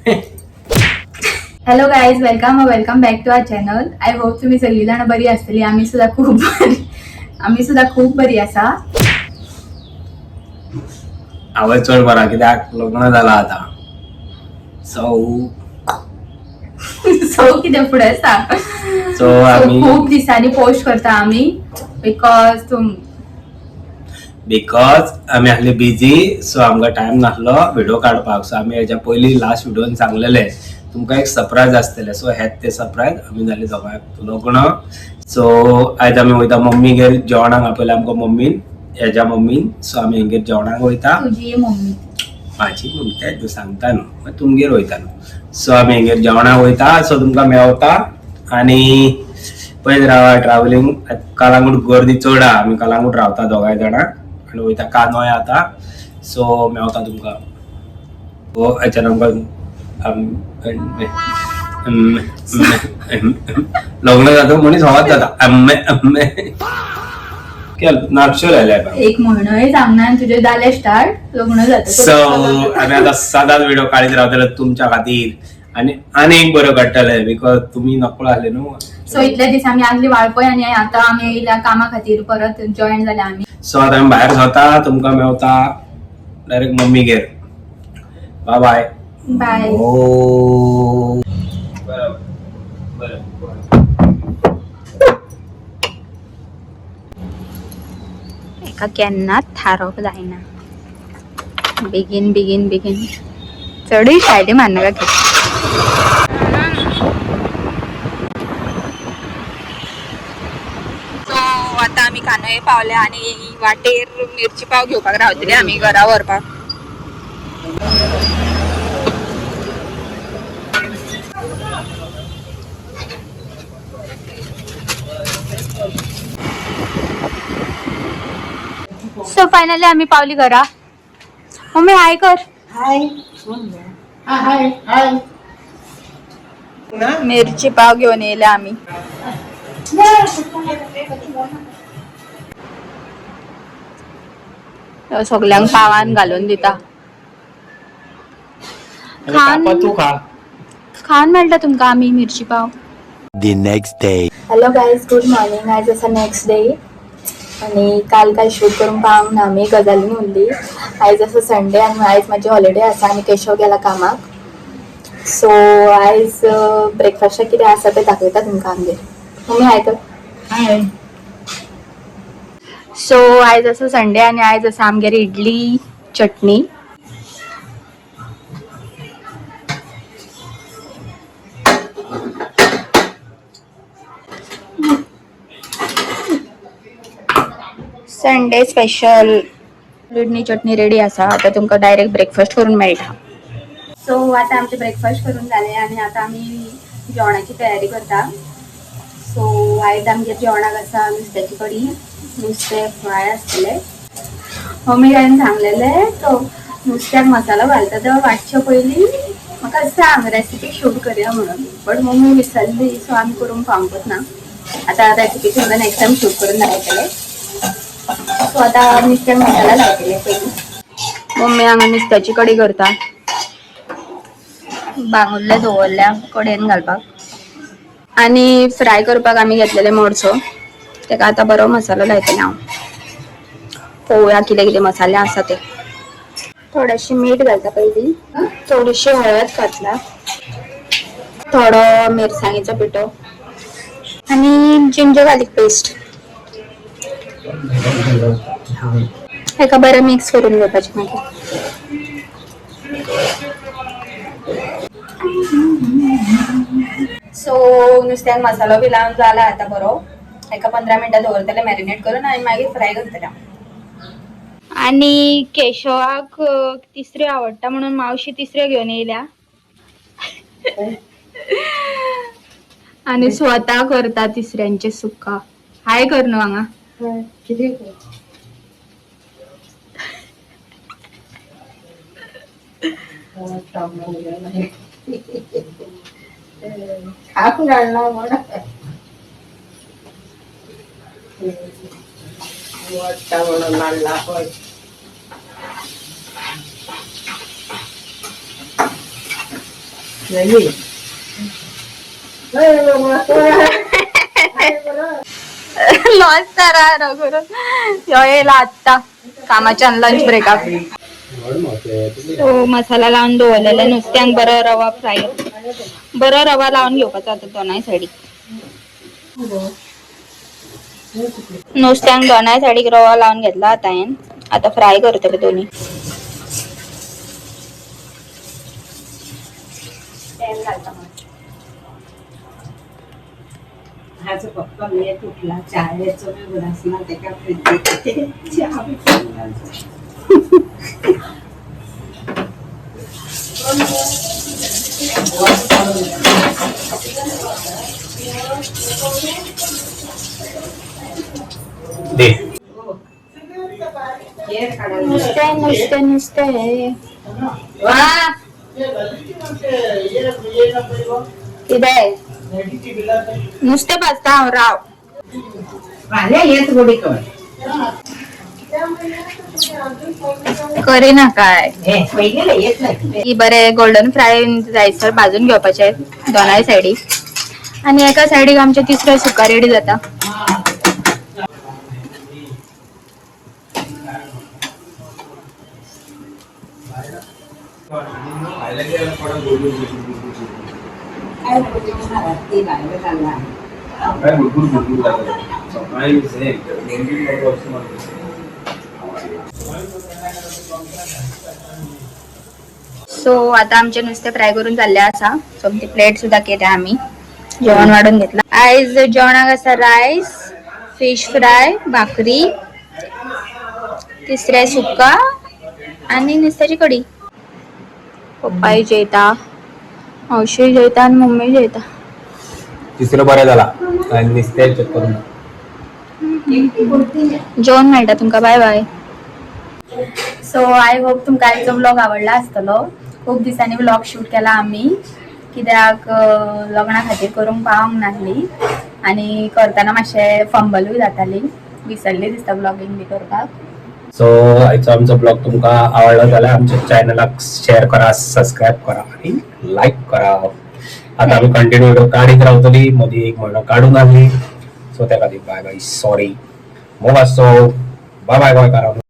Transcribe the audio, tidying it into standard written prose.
Hello guys, welcome back to our channel. I hope तुम्ही सगळी जाण बरी असतली. आम्ही सुद्धा खूप बरी असा. आवाज चढ बरा कित्याक लग्न झाला आता. सो किती पुढे सांग. सो आम्ही खूप दिवसांनी पोस्ट करता आम्ही बिकॉज आम्ही आसले बिझी. सो आमकां टाइम नासलो व्हिडिओ काढपाक. सो आम्ही हेच्या पयलीं लास्ट व्हिडिओन सांगलेले तुमकां एक सरप्राईज आसतले. सो हेच ते सरप्राईज आम्ही जाले दोगांक लग्न. सो आयज आमी वयता मम्मीगेर जेवणाक. आपयलें आमकां मम्मीन, हेज्या मम्मीन. सो आमी हेंगेर जेवणाक वयता. तुझी मम्मी, माझी मम्मी तें सांगता न्हू, तुमगेर वयता न्हू. सो आमी हेंगेर जेवणाक वयता. सो तुमकां मेवता. आनी पळयत रावा ट्रॅव्हलिंग. कलंगूट गर्दी चड आहा. आमी कलंगूट रावता दोगांय जाणां आनी वयता कानोय आतां. सो मेवता तुमकां. हो हेच्यान लग्न जाता मनीस होवाच जाता. नाक्षर एक म्हयनोय सांगना तुझे जाले स्टार्ट लग्न जाता. सो आमी आतां सदांच व्हिडिओ काढीत रावतले तुमच्या खातीर. आनी एक बरो काडटले बिकॉज तुम्ही नकळो आसले न्हू. सो इतले दीस आमी आसली वाळपय आनी आतां आमी येयल्या कामा खातीर परत जॉईन जाल्या आमी. सो आतां आमी भायर सरता. तुमकां मेवता डायरेक्ट मम्मीगेर. Bye bye bye. एका केन्नाच थारोवप जायना. बेगीन चडूय सायडी मारनाका. आता आम्ही कानोये पावले आणि वाटेर मिरची पाव घेवपाक रावतले आम्ही घरा व्हरपाक. सो फायनली आम्ही पावली घरा. मम्मी हाय कर. हाय हाय हाय. मिरची पाव घेऊन येले आम्ही. सगळ्यांक पावान घालून दिता. खान मेळटा तुमका आम्ही मिरची पाव. The next day. Hello guys, good morning. आयज आसा नेक्स्ट डे आणि काल काय शूट करून पावंक ना आमी. गजालीन उरली. आयज आसा संडे आनी आयज म्हाजी हॉलिडे आसा आनी केशव गेला कामाक. सो आयज ब्रेकफास्टाक कितें आसा तें दाखयता तुमकां आमगेर. मम्मी हाय कर. हाय. सो आयज आसा संडे आनी आयज आसा आमगेर इडली चटणी. संडे स्पेशल इडली चटणी रेडी आसा. आता तुमकां डायरेक्ट ब्रेकफास्ट करून मेळटा. सो आता आमचे ब्रेकफास्ट करून जाले आनी आता आमी जेवणाची तयारी करता. सो आयज आमगेर जेवणाक आसा नुस्त्याची कडी. नुस्तें फ्राय आसतले. मम्मीन सांगलेले तो नुस्त्याक मसालो घालता तेव्हा वाटच्या पयलीं म्हाका सांग रेसिपी शूट करया म्हणून. बट मम्मी विसरली. सो आमी करून पावंकच ना. आता रेसिपी सुद्दां नेक्स्ट टायम शूट करून दाखयतले. सो आता नुस्त्याक मसाला लायतले पयलीं. मम्मी हांगा नुस्त्याची कडी करता. बांगुल्ले दवरल्या कडेन घालपाक. आनी फ्राय करपाक आमी घेतलेले मोडसो. तेका आता बरो मसालो लायतले हांव. पळोवया कितें कितें मसाले आसा ते. थोडेशें मीठ घालता पयलीं. थोडीशी हळद घातला. थोडो मिरसांगेचो पिठो आनी जिंजर गार्लिक पेस्ट. हेका बरें मिक्स करून घेवपाचें मागीर. सो नुस्त्याक मसालो बी लावन जाला आता बरो. हेका 15 मिनटां दवरतले मॅरिनेट करून आनी मागीर फ्राय करतले. आणि केशवाक तिसऱ्यो आवडटा म्हणून मावशी तिसऱ्यो घेवन येयल्या. आणि स्वतः करता तिसऱ्यांचे सुक्का. हाय कर न्हू हांगा. किती आपण घालणार म्हणा. वाटता म्हणून लागला होय. लॉस करा करून येला आत्ता कामाच्या लंच ब्रेकाक. मसाला लावून दवरलेले नुस्त्यांक बरो रवा फ्राय बरो रवा लावून घेवपाचो आता दोनाय सायडीक. नुस्त्यांक दोनाय सायडीक रवा लावून घेतला आता हांवें. आता फ्राय करतले दोन्ही. तेल घालता हाजो पप्पा मी तुटला चायेचो बी उगडास ना तेका फ्रिज चहा बी पिवून दे नुस्ते नुस्ते नुस्ते वा कितें नुस्तें भाजता हांव राव. भाल्या येत गोडी कर करिना काय हे पहिले येत नाही की बरे गोल्डन फ्राय जायसर भाजून घेवपाचे दोनाय सायडीक आणि एका सायडीक आमचे तिसरे सुका रेडी जाता. काय बोलणार ती बाहेर चालला सो आता आमचे नुस्ते फ्राय करून जाल्ले आसा. सो ती प्लेट सुद्धा केली आम्ही. जेवण वाढून घेतलं. आयज जेवणाक आसा रायस, फिश फ्राय, भाकरी, तिसरे सुका आणि नुस्त्याची कडी. पप्पाई जेवता, मावशी जेवता आणि मम्मी जेवता. तिसरं बरें जाला आणि नुस्तें चेक करून जेवण मेळटा तुमकां. Bye bye. So I hope तुमकां आयचो व्लॉग आवडला आसतलो. खूप दिसांनी व्लॉग शूट केला आम्ही कित्याक लग्ना खातीर करूंक पावंक नासली आणि करतना मातशें फंबलूय जाताली. विसरली दिसता व्लॉगिंग बी करपाक. सो आयचो आमचो ब्लॉग तुमकां आवडलो जाल्यार आमच्या चॅनलाक शेअर करा, सबस्क्राईब करा आणि लाईक करा. आता आम्ही कंटिन्यू व्हिडिओ काढीत रावतली. मदीं एक म्हयनो काडून आसली. सो त्या खातीर बाय बाय. सॉरी मोग आसो. Bye bye गोंयकारांनो.